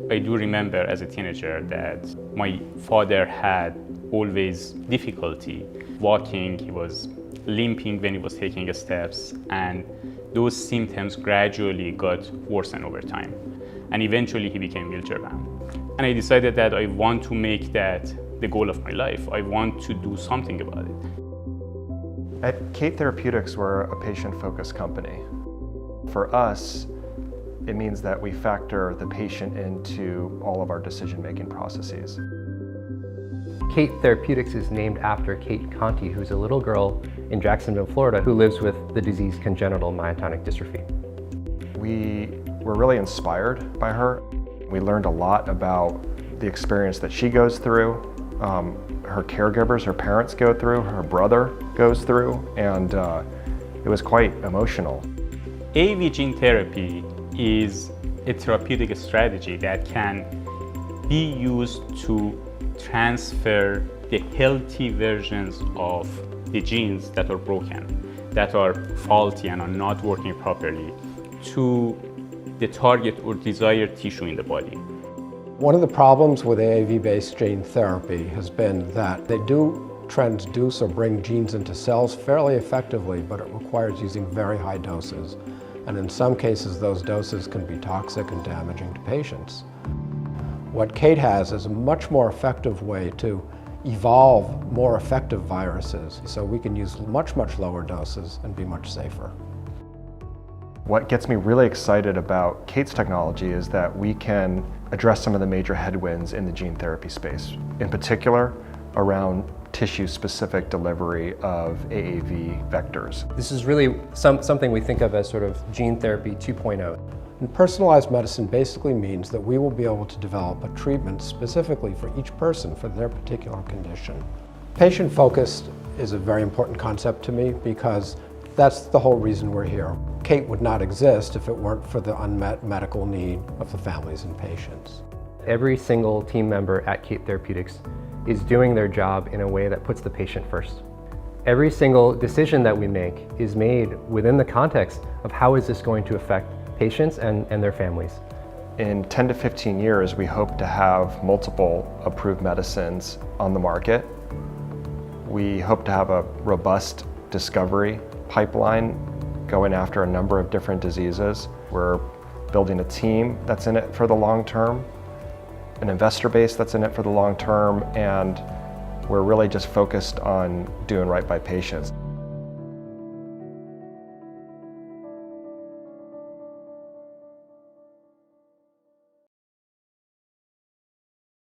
I do remember as a teenager that my father had always difficulty walking. He was limping when he was taking steps, and those symptoms gradually got worse over time. And eventually he became wheelchair bound. And I decided that I want to make that the goal of my life. I want to do something about it. At Kate Therapeutics, we're a patient-focused company. For us, it means that we factor the patient into all of our decision-making processes. Kate Therapeutics is named after Kate Conti, who's a little girl in Jacksonville, Florida, who lives with the disease congenital myotonic dystrophy. We were really inspired by her. We learned a lot about the experience that she goes through, her caregivers, her parents go through, her brother goes through, and it was quite emotional. AAV gene therapy is a therapeutic strategy that can be used to transfer the healthy versions of the genes that are broken, that are faulty and are not working properly, to the target or desired tissue in the body. One of the problems with AAV-based gene therapy has been that they do transduce or bring genes into cells fairly effectively, but it requires using very high doses. And in some cases, those doses can be toxic and damaging to patients. What Kate has is a much more effective way to evolve more effective viruses, so we can use much, much lower doses and be much safer. What gets me really excited about Kate's technology is that we can address some of the major headwinds in the gene therapy space, in particular around tissue-specific delivery of AAV vectors. This is really something we think of as sort of gene therapy 2.0. And personalized medicine basically means that we will be able to develop a treatment specifically for each person for their particular condition. Patient-focused is a very important concept to me because that's the whole reason we're here. Kate would not exist if it weren't for the unmet medical need of the families and patients. Every single team member at Kate Therapeutics is doing their job in a way that puts the patient first. Every single decision that we make is made within the context of how is this going to affect patients and their families. In 10 to 15 years, we hope to have multiple approved medicines on the market. We hope to have a robust discovery pipeline going after a number of different diseases. We're building a team that's in it for the long term, an investor base that's in it for the long term, and we're really just focused on doing right by patients.